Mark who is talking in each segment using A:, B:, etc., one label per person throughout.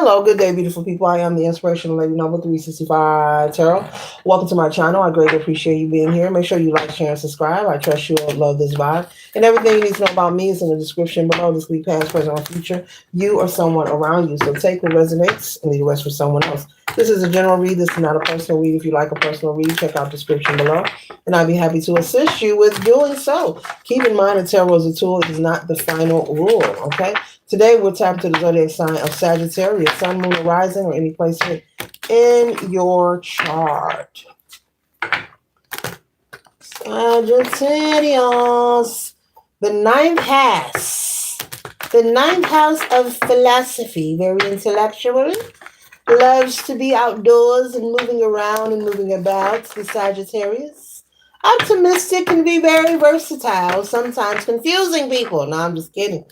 A: Hello, good day, beautiful people. I am the Inspirational Lady Noble 365 Tarot. Welcome to my channel. I greatly appreciate you being here. Make sure you like, share, and subscribe. I trust you will love this vibe. And everything you need to know about me is in the description below. This week, past, present, or future, you or someone around you. So take what resonates and leave the rest for someone else. This is a general read. This is not a personal read. If you like a personal read, check out the description below. And I'd be happy to assist you with doing so. Keep in mind that tarot is a tool. It is not the final rule, okay? Today, we'll tap into the zodiac sign of Sagittarius, Sun, Moon, or Rising, or any placement in your chart. Sagittarius, the ninth house. The ninth house of philosophy, very intellectual. Loves to be outdoors and moving around and moving about, the Sagittarius. Optimistic can be very versatile, sometimes confusing people. No, I'm just kidding.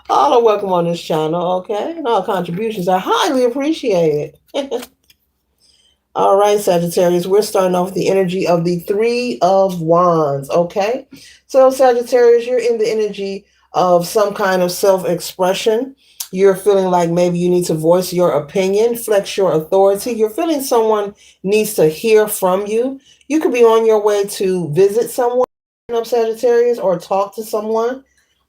A: All are welcome on this channel, okay? And all contributions are highly appreciated. All right, Sagittarius, we're starting off with the energy of the Three of Wands, okay? So, Sagittarius, you're in the energy of some kind of self-expression. You're feeling like maybe you need to voice your opinion, flex your authority. You're feeling someone needs to hear from you. You could be on your way to visit someone of Sagittarius or talk to someone.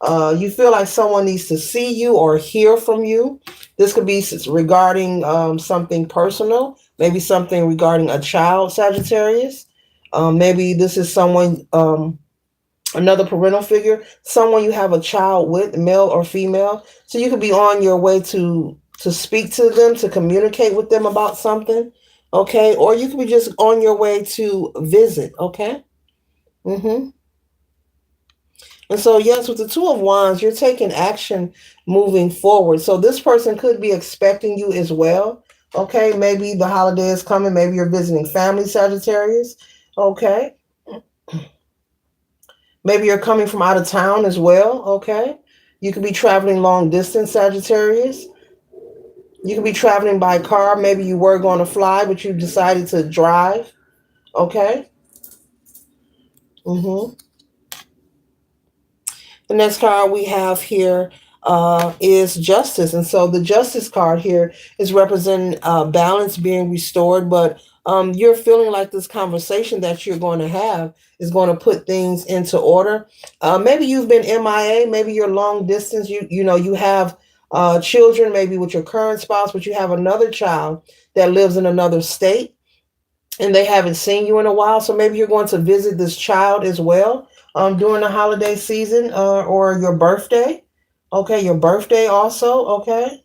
A: You feel like someone needs to see you or hear from you. This could be regarding something personal, maybe something regarding a child, Sagittarius. Maybe this is someone, another parental figure, someone you have a child with, male or female. So you could be on your way to speak to them, to communicate with them about something, okay? Or you could be just on your way to visit, okay? And so, yes, with the Two of Wands, you're taking action moving forward. So this person could be expecting you as well. Okay, maybe the holiday is coming. Maybe you're visiting family, Sagittarius. Okay. Maybe you're coming from out of town as well. Okay. You could be traveling long distance, Sagittarius. You could be traveling by car. Maybe you were going to fly, but you decided to drive. Okay. The next card we have here is Justice. And so the Justice card here is representing balance being restored, but you're feeling like this conversation that you're going to have is going to put things into order. Maybe you've been MIA, maybe you're long distance, you have children, maybe with your current spouse, but you have another child that lives in another state and they haven't seen you in a while. So maybe you're going to visit this child as well during the holiday season or your birthday. Okay, your birthday also, okay?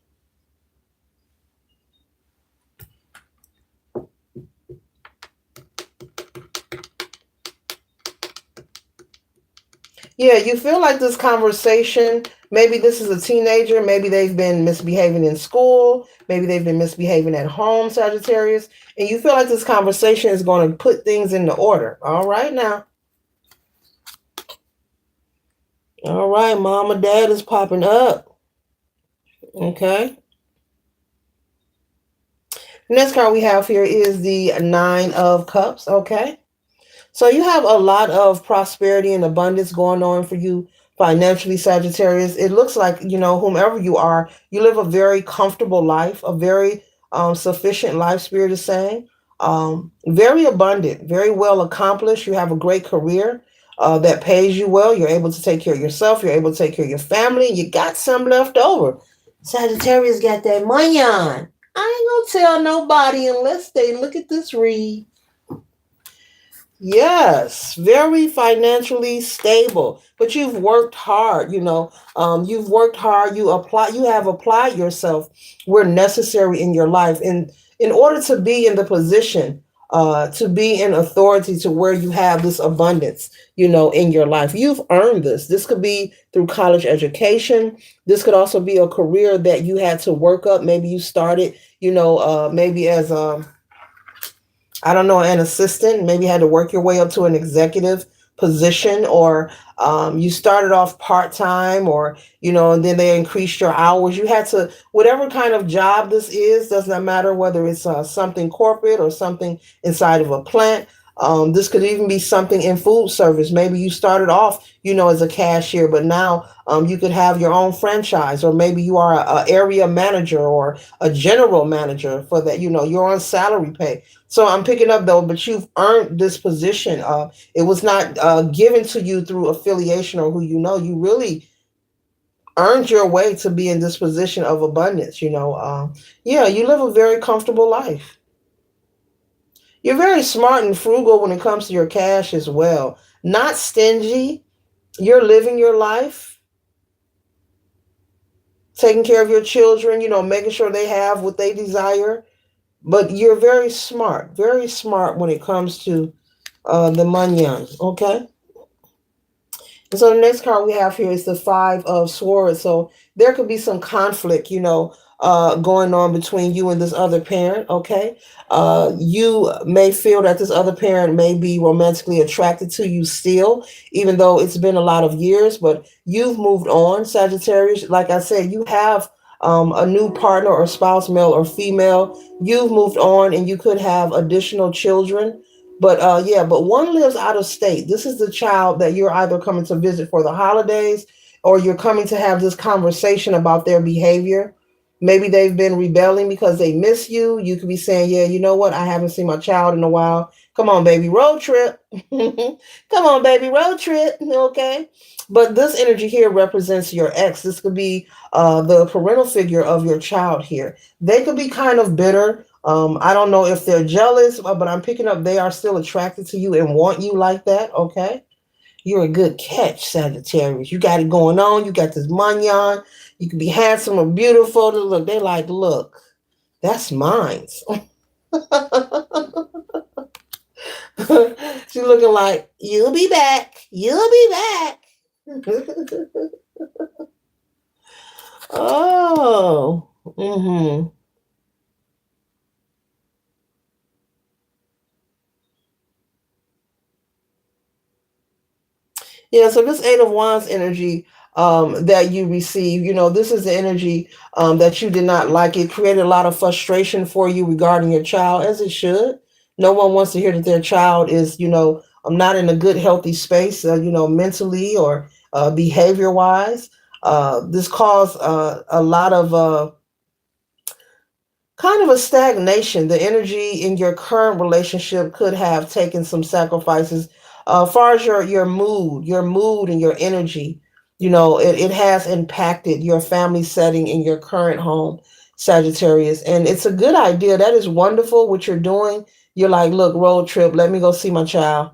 A: Yeah, you feel like this conversation, maybe this is a teenager, maybe they've been misbehaving in school, maybe they've been misbehaving at home, Sagittarius, and you feel like this conversation is going to put things into order. All right now. All right, mom or dad is popping up. Okay. The next card we have here is the Nine of Cups. Okay. So you have a lot of prosperity and abundance going on for you financially, Sagittarius. It looks like, whomever you are, you live a very comfortable life, a very sufficient life, Spirit is saying. Very abundant, very well accomplished. You have a great career that pays you well. You're able to take care of yourself. You're able to take care of your family. You got some left over. Sagittarius got that money on. I ain't gonna tell nobody unless they look at this read. Yes, very financially stable, but you've worked hard, you've worked hard, you have applied yourself where necessary in your life. And in order to be in the position, to be in authority to where you have this abundance, in your life, you've earned this. This could be through college education. This could also be a career that you had to work up. Maybe you started, maybe as I don't know, an assistant, maybe you had to work your way up to an executive position, or you started off part-time, or, and then they increased your hours. You had to, whatever kind of job this is, does not matter whether it's something corporate or something inside of a plant. This could even be something in food service. Maybe you started off, as a cashier, but now you could have your own franchise, or maybe you are a area manager or a general manager for that. You're on salary pay. So I'm picking up though, but you've earned this position. It was not given to you through affiliation or who you know. You really earned your way to be in this position of abundance. Yeah, you live a very comfortable life. You're very smart and frugal when it comes to your cash as well. Not stingy. You're living your life, taking care of your children, making sure they have what they desire. But you're very smart when it comes to the manyan. Okay. And so the next card we have here is the Five of Swords. So there could be some conflict, going on between you and this other parent. Okay. You may feel that this other parent may be romantically attracted to you still, even though it's been a lot of years, but you've moved on, Sagittarius. Like I said, you have a new partner or spouse, male or female. You've moved on and you could have additional children. But yeah, but one lives out of state. This is the child that you're either coming to visit for the holidays, or you're coming to have this conversation about their behavior. Maybe they've been rebelling because they miss you. You could be saying, yeah, you know what? I haven't seen my child in a while. Come on, baby, road trip. Come on, baby, road trip. Okay. But this energy here represents your ex. This could be the parental figure of your child here. They could be kind of bitter. I don't know if they're jealous, but I'm picking up they are still attracted to you and want you like that. Okay. You're a good catch, Sagittarius. You got it going on. You got this manyan. You can be handsome or beautiful. Look, they like, look, that's mine. She's looking like, you'll be back. You'll be back. Oh. Mm-hmm. Yeah, so this Eight of Wands energy that you receive, this is the energy that you did not like. It created a lot of frustration for you regarding your child, as it should. No one wants to hear that their child is, not in a good, healthy space, mentally or behavior wise. This caused a lot of kind of a stagnation. The energy in your current relationship could have taken some sacrifices. As far as your mood and your energy, it has impacted your family setting in your current home, Sagittarius. And it's a good idea. That is wonderful what you're doing. You're like, look, road trip, let me go see my child.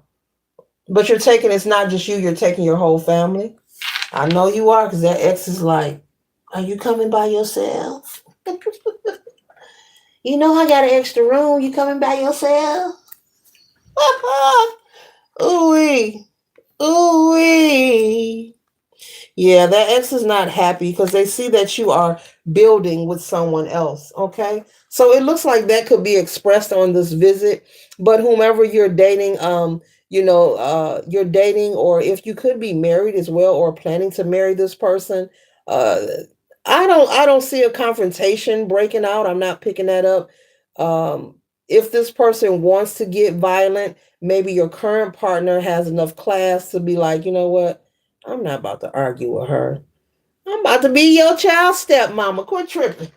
A: But it's not just you, you're taking your whole family. I know you are, because that ex is like, are you coming by yourself? I got an extra room. You coming by yourself? Ooh-wee. Ooh-wee. Yeah, that ex is not happy because they see that you are building with someone else. Okay. So it looks like that could be expressed on this visit. But whomever you're dating, you're dating, or if you could be married as well or planning to marry this person, uh, I don't see a confrontation breaking out. I'm not picking that up. Um, if this person wants to get violent, maybe your current partner has enough class to be like, you know what? I'm not about to argue with her. I'm about to be your child stepmama. Quit tripping.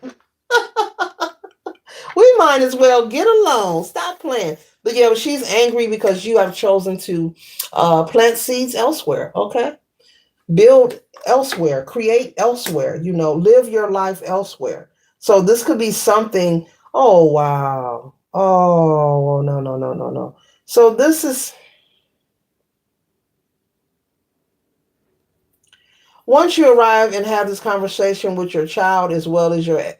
A: We might as well get along. Stop playing. But yeah, she's angry because you have chosen to plant seeds elsewhere. Okay. Build elsewhere, create elsewhere, live your life elsewhere. So this could be something. Oh, wow. Oh, no, no, no, no, no. So this is, once you arrive and have this conversation with your child as well as the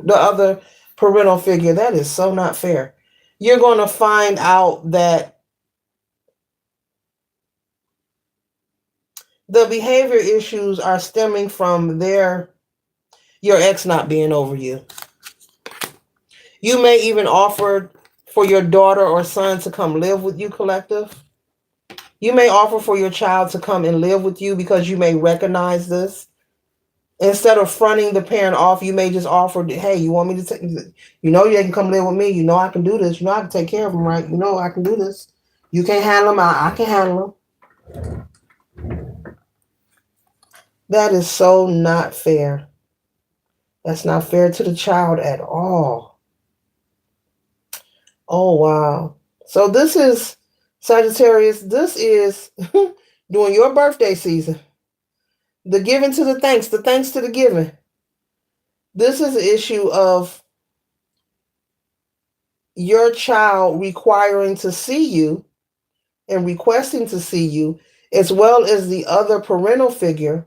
A: other parental figure, that is so not fair. You're going to find out that the behavior issues are stemming from your ex not being over you. You may even offer for your daughter or son to come live with you, collective. You may offer for your child to come and live with you because you may recognize this. Instead of fronting the parent off, you may just offer, hey, you want me to take, they can come live with me. I can do this. I can take care of them, right? I can do this. You can't handle them. I can handle them. That is so not fair. That's not fair to the child at all. Oh, wow. So this is Sagittarius. This is during your birthday season. The giving to the thanks to the giving. This is an issue of your child requiring to see you and requesting to see you, as well as the other parental figure,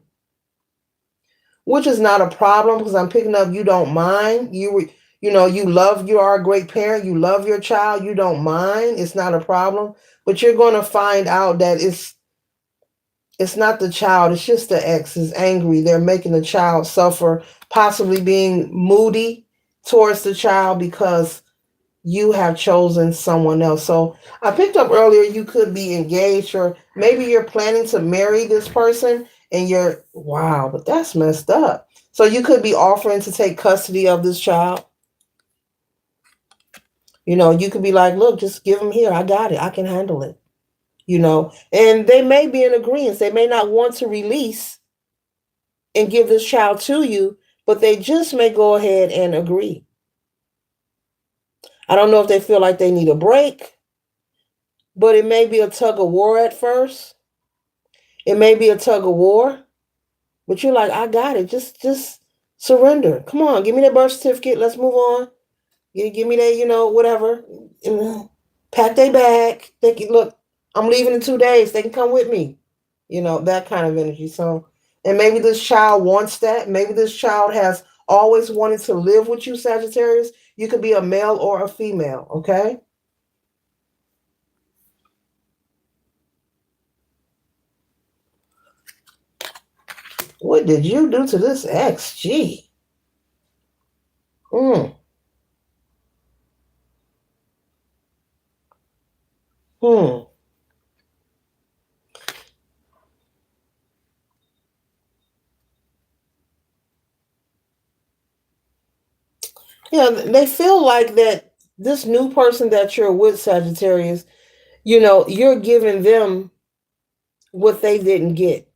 A: which is not a problem because I'm picking up you don't mind. You are a great parent. You love your child. You don't mind. It's not a problem. But you're going to find out that it's not the child. It's just the ex is angry. They're making the child suffer, possibly being moody towards the child because you have chosen someone else. So I picked up earlier you could be engaged, or maybe you're planning to marry this person and you're, wow, but that's messed up. So you could be offering to take custody of this child. You could be like, look, just give him here. I got it. I can handle it. And they may be in agreement. They may not want to release and give this child to you, but they just may go ahead and agree. I don't know if they feel like they need a break, but it may be a tug of war at first. It may be a tug of war, but you're like, I got it. Just surrender. Come on, give me that birth certificate. Let's move on. Give me that, whatever. Pack their bag. They can look. I'm leaving in 2 days. They can come with me. That kind of energy. So, and maybe this child wants that. Maybe this child has always wanted to live with you, Sagittarius. You could be a male or a female. Okay. What did you do to this ex? Gee. Hmm. Hmm. Yeah, they feel like that this new person that you're with, Sagittarius, you're giving them what they didn't get.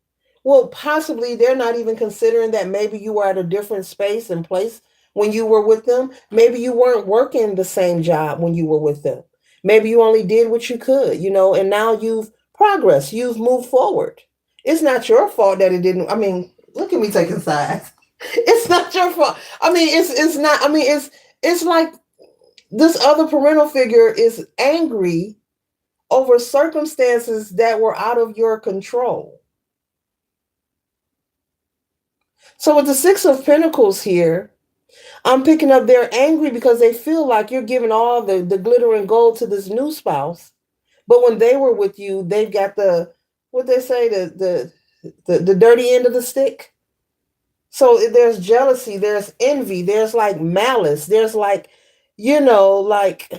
A: Well, possibly they're not even considering that maybe you were at a different space and place when you were with them. Maybe you weren't working the same job when you were with them. Maybe you only did what you could, and now you've progressed, you've moved forward. It's not your fault that it didn't. I mean, look at me taking sides. It's not your fault. I mean, it's not. I mean, it's like this other parental figure is angry over circumstances that were out of your control. So with the Six of Pentacles here, I'm picking up they're angry because they feel like you're giving all the glitter and gold to this new spouse. But when they were with you, they've got what they say, the dirty end of the stick. So there's jealousy, there's envy, there's like malice, there's like, like,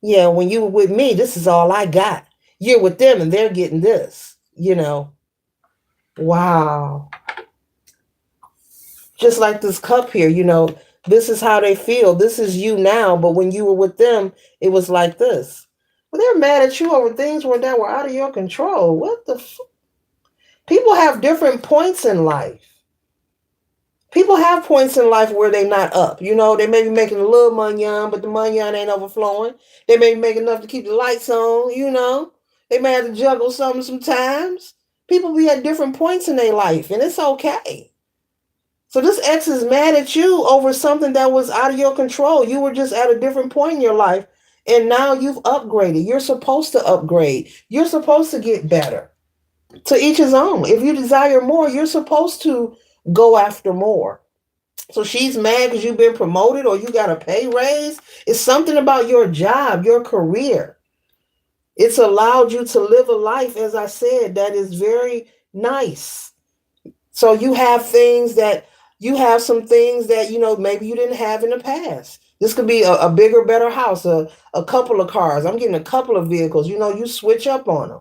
A: yeah, when you were with me, this is all I got. You're with them and they're getting this. Wow. Just like this cup here, this is how they feel. This is you now, but when you were with them, it was like this. Well, they're mad at you over things that were out of your control. What the people have different points in life. People have points in life where they're not up. They may be making a little money on, but the money on ain't overflowing. They may make enough to keep the lights on. They may have to juggle something sometimes. People be at different points in their life, and it's okay. So this ex is mad at you over something that was out of your control. You were just at a different point in your life, and now you've upgraded. You're supposed to upgrade. You're supposed to get better. To each his own. If you desire more, you're supposed to go after more. So she's mad because you've been promoted or you got a pay raise. It's something about your job, your career. It's allowed you to live a life, as I said, that is very nice. So you have some things that, maybe you didn't have in the past. This could be a bigger, better house, a couple of cars. I'm getting a couple of vehicles. You switch up on them.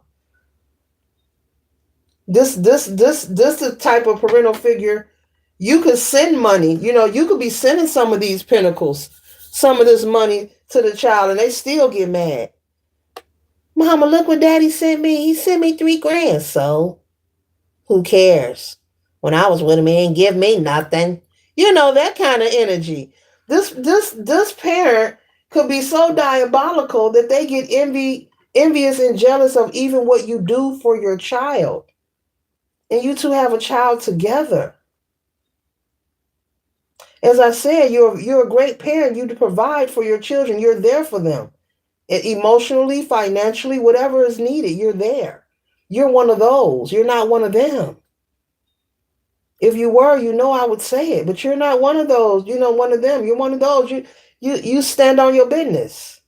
A: This the type of parental figure you could send money. You could be sending some of these pinnacles, some of this money to the child, and they still get mad. Mama, look what Daddy sent me. He sent me 3 grand. So who cares? When I was with him, he didn't give me nothing. That kind of energy. This parent could be so diabolical that they get envious and jealous of even what you do for your child. And you two have a child together. As I said, you're a great parent. You provide for your children. You're there for them. Emotionally, financially, whatever is needed, you're there. You're one of those. You're not one of them. If you were, I would say it, but you're not one of those. One of them. You're one of those. You stand on your business.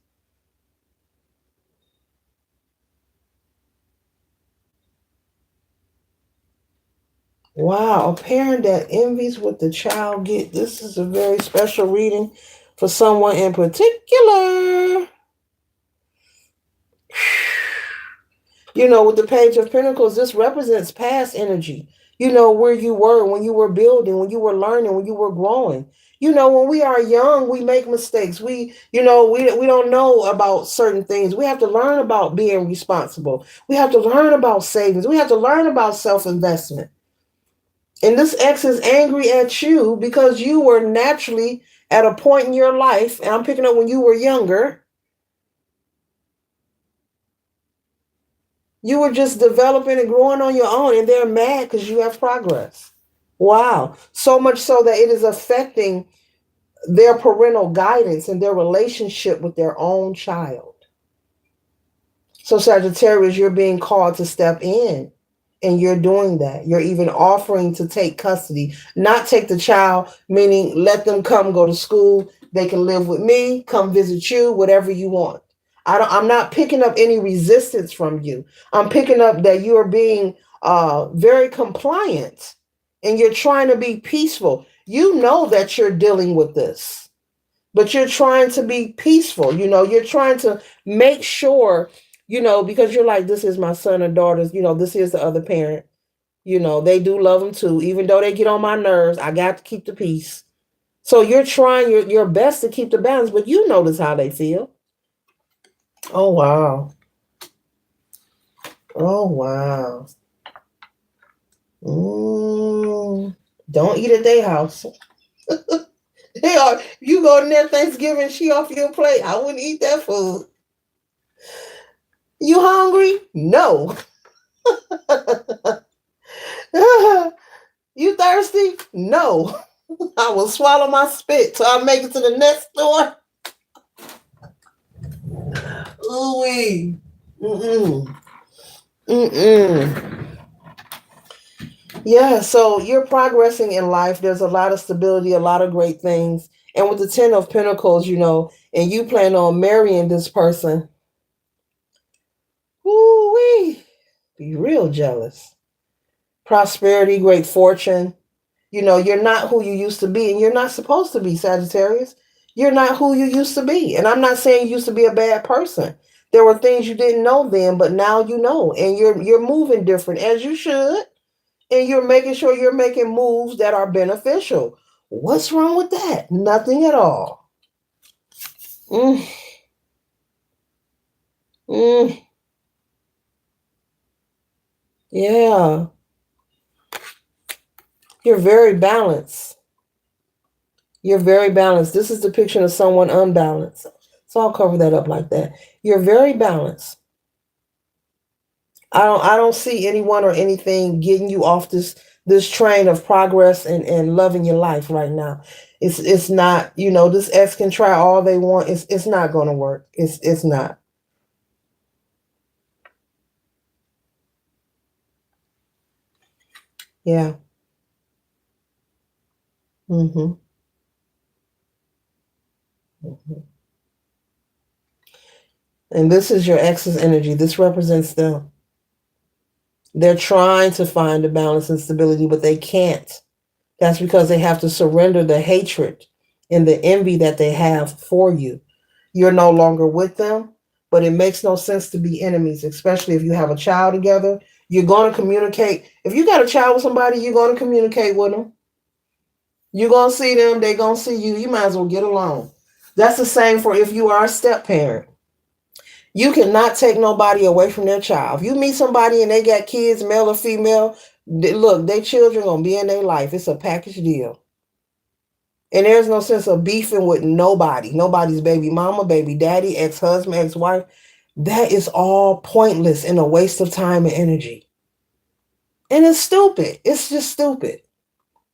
A: Wow, a parent that envies what the child get. This is a very special reading for someone in particular. With the Page of Pentacles, this represents past energy. Where you were when you were building, when you were learning, when you were growing. When we are young, we make mistakes. We don't know about certain things. We have to learn about being responsible. We have to learn about savings. We have to learn about self-investment. And this ex is angry at you because you were naturally at a point in your life, and I'm picking up when you were younger. You were just developing and growing on your own, and they're mad because you have progress. Wow. So much so that it is affecting their parental guidance and their relationship with their own child. So, Sagittarius, you're being called to step in, and you're doing that. You're even offering to take custody, not take the child, meaning let them come go to school. They can live with me, come visit you, whatever you want. I'm not picking up any resistance from you. I'm picking up that you are being very compliant and you're trying to be peaceful. You know that you're dealing with this, but you're trying to be peaceful. You're trying to make sure, because you're like, this is my son or daughter's, this is the other parent. They do love them too. Even though they get on my nerves, I got to keep the peace. So you're trying your best to keep the balance, but you notice how they feel. Oh, wow. Oh, wow. Don't eat at their house. You go to their Thanksgiving, she off your plate. I wouldn't eat that food. You hungry? No. You thirsty? No. I will swallow my spit till I make it to the next door. Ooh-wee. Mm-mm. Mm-mm. Yeah, so you're progressing in life. There's a lot of stability, a lot of great things. And with the 10 of Pentacles, and you plan on marrying this person, ooh-wee, be real jealous. Prosperity, great fortune. You're not who you used to be, and you're not supposed to be, Sagittarius. You're not who you used to be. And I'm not saying you used to be a bad person. There were things you didn't know then, but now you know, and you're moving different as you should, and you're making sure you're making moves that are beneficial. What's wrong with that? Nothing at all. Mm. Mm. Yeah. You're very balanced. You're very balanced. This is the picture of someone unbalanced. So I'll cover that up like that. You're very balanced. I don't see anyone or anything getting you off this train of progress and loving your life right now. It's not, this ex can try all they want. It's not gonna work. It's not. Yeah. Mm-hmm. Mm-hmm. And this is your ex's energy. This represents them. They're trying to find a balance and stability, but they can't. That's because they have to surrender the hatred and the envy that they have for you. You're no longer with them, but it makes no sense to be enemies, especially if you have a child together. You're going to communicate. If you got a child with somebody, you're going to communicate with them. You're going to see them. They're going to see you. You might as well get along. That's the same for if you are a step parent. You cannot take nobody away from their child. If you meet somebody and they got kids, male or female, look, their children going to be in their life. It's a package deal. And there's no sense of beefing with nobody. Nobody's baby mama, baby daddy, ex-husband, ex-wife. That is all pointless and a waste of time and energy. And it's stupid. It's just stupid.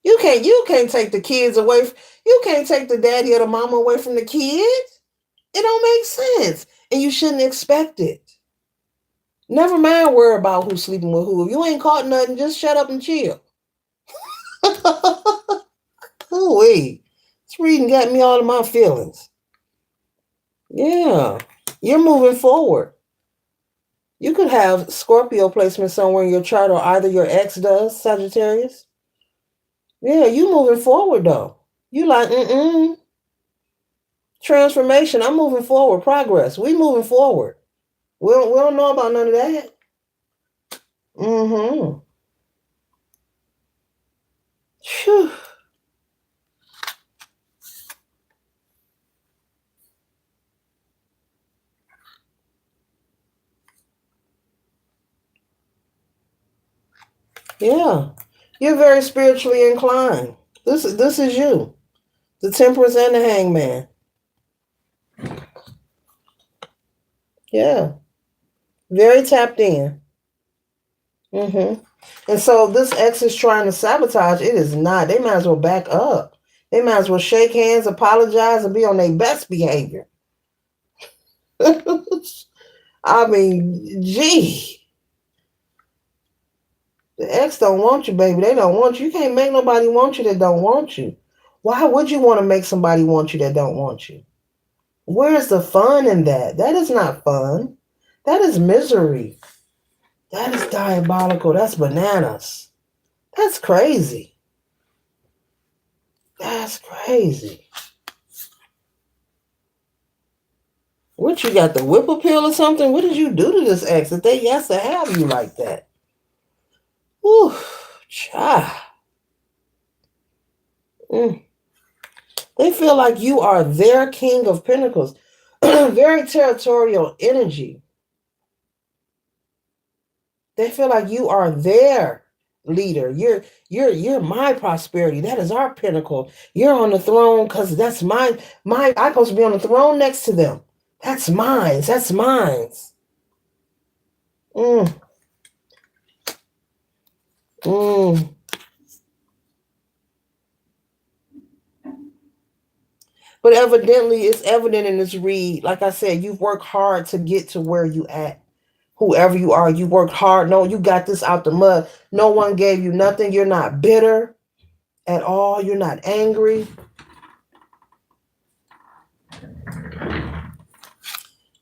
A: You can't take the kids away. You can't take the daddy or the mama away from the kids. It don't make sense. And you shouldn't expect it. Never mind worry about who's sleeping with who. If you ain't caught nothing, just shut up and chill. Ooh-wee. This reading got me all in my feelings. Yeah. You're moving forward. You could have Scorpio placement somewhere in your chart, or either your ex does, Sagittarius. Yeah, you moving forward though. You like, transformation. I'm moving forward. Progress. We moving forward. We don't know about none of that. Mm-hmm. Whew. Yeah. You're very spiritually inclined. This is you. The Temperance and the Hangman. Yeah. Very tapped in. Mm-hmm. And so this ex is trying to sabotage. It is not. They might as well back up. They might as well shake hands, apologize, and be on their best behavior. I mean, gee. The ex don't want you, baby. They don't want you. You can't make nobody want you that don't want you. Why would you want to make somebody want you that don't want you? Where's the fun in that? That is not fun. That is misery. That is diabolical. That's bananas. That's crazy. That's crazy. What, you got the whip appeal or something? What did you do to this ex that they has to have you like that? Ooh, cha. They feel like you are their king of pentacles. Very territorial energy. They feel like you are their leader. You're my prosperity. That is our pinnacle. You're on the throne because that's my I'm supposed to be on the throne next to them. That's mine. That's mine. Mm, mm. But evidently, it's evident in this read. Like I said, you've worked hard to get to where you at. Whoever you are, you worked hard. No, you got this out the mud. No one gave you nothing. You're not bitter at all. You're not angry.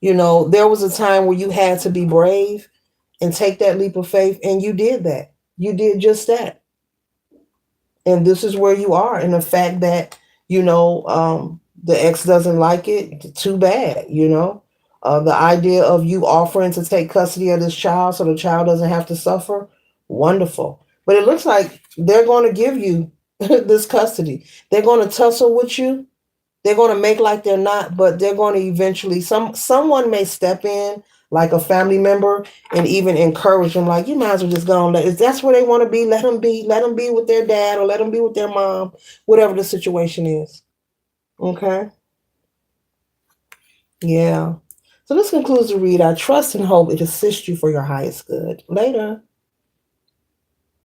A: You know, there was a time where you had to be brave and take that leap of faith, and you did that. You did just that. And this is where you are. And the fact that, the ex doesn't like it, too bad, the idea of you offering to take custody of this child so the child doesn't have to suffer, wonderful. But it looks like they're going to give you this custody. They're going to tussle with you. They're going to make like they're not, but they're going to eventually, someone may step in, like a family member, and even encourage them, like, you might as well just go on. If that's where they want to be, let them be. Let them be with their dad, or let them be with their mom, whatever the situation is. Okay? Yeah. So this concludes the read. I trust and hope it assists you for your highest good. Later.